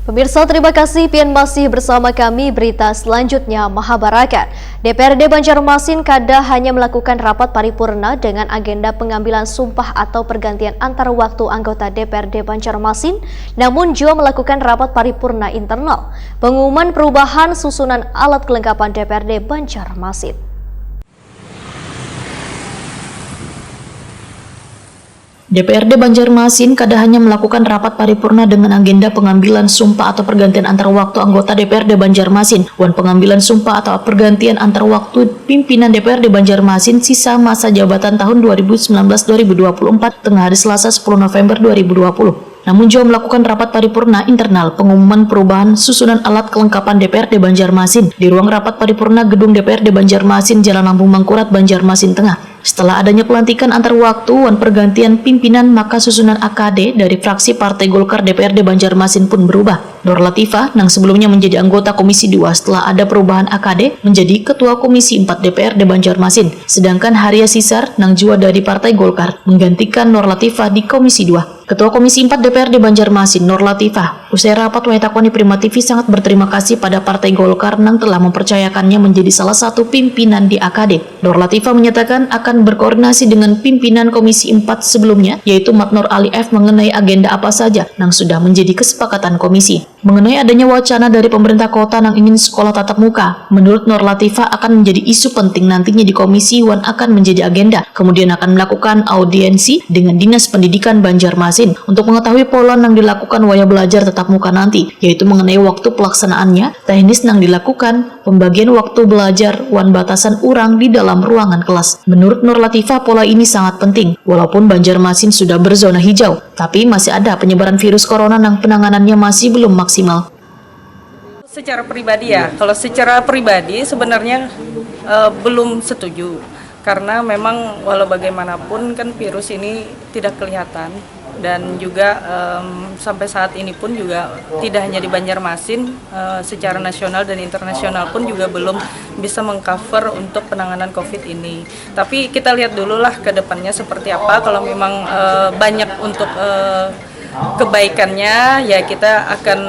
Pemirsa, terima kasih pian masih bersama kami. Berita selanjutnya, Mahabarakat. DPRD Banjarmasin kada hanya melakukan rapat paripurna dengan agenda pengambilan sumpah atau pergantian antar waktu anggota DPRD Banjarmasin, namun juga melakukan rapat paripurna internal, pengumuman perubahan susunan alat kelengkapan DPRD Banjarmasin. DPRD Banjarmasin kada hanya melakukan rapat paripurna dengan agenda pengambilan sumpah atau pergantian antar waktu anggota DPRD Banjarmasin, wan pengambilan sumpah atau pergantian antar waktu pimpinan DPRD Banjarmasin sisa masa jabatan tahun 2019-2024 tengah hari Selasa 10 November 2020. Namun juga melakukan rapat paripurna internal pengumuman perubahan susunan alat kelengkapan DPRD Banjarmasin di ruang rapat paripurna gedung DPRD Banjarmasin, Jalan Lambung Mangkurat, Banjarmasin Tengah. Setelah adanya pelantikan antar waktu wan pergantian pimpinan, maka susunan AKD dari fraksi Partai Golkar DPRD Banjarmasin pun berubah. Nur Latifah, yang sebelumnya menjadi anggota Komisi 2 setelah ada perubahan AKD, menjadi Ketua Komisi 4 DPRD Banjarmasin. Sedangkan Haria Sisar, yang juga dari Partai Golkar, menggantikan Nur Latifah di Komisi 2. Ketua Komisi 4 DPRD Banjarmasin, Nur Latifah, usai rapat Waitakoni Prima TV sangat berterima kasih pada Partai Golkar yang telah mempercayakannya menjadi salah satu pimpinan di AKD. Nur Latifah menyatakan akan berkoordinasi dengan pimpinan Komisi 4 sebelumnya, yaitu Matnur Ali F, mengenai agenda apa saja yang sudah menjadi kesepakatan komisi. Mengenai adanya wacana dari pemerintah kota yang ingin sekolah tatap muka, menurut Nur Latifah akan menjadi isu penting nantinya di komisi wan akan menjadi agenda. Kemudian akan melakukan audiensi dengan Dinas Pendidikan Banjarmasin untuk mengetahui pola yang dilakukan waya belajar tatap muka nanti, yaitu mengenai waktu pelaksanaannya, teknis yang dilakukan, pembagian waktu belajar, wan batasan orang di dalam ruangan kelas. Menurut Nur Latifah, pola ini sangat penting. Walaupun Banjarmasin sudah berzona hijau, tapi masih ada penyebaran virus corona yang penanganannya masih belum maksimal. Secara pribadi ya, kalau secara pribadi sebenarnya belum setuju. Karena memang walau bagaimanapun kan virus ini tidak kelihatan. Dan juga sampai saat ini pun juga tidak hanya di Banjarmasin, secara nasional dan internasional pun juga belum bisa mengcover untuk penanganan COVID ini. Tapi kita lihat dulu lah ke depannya seperti apa. Kalau memang banyak untuk kebaikannya, ya kita akan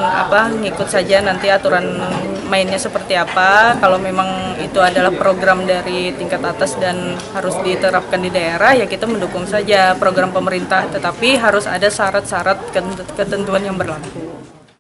ngikut saja nanti aturan mainnya seperti apa. Kalau memang itu adalah program dari tingkat atas dan harus diterapkan di daerah, ya kita mendukung saja program pemerintah, tetapi harus ada syarat-syarat ketentuan yang berlaku.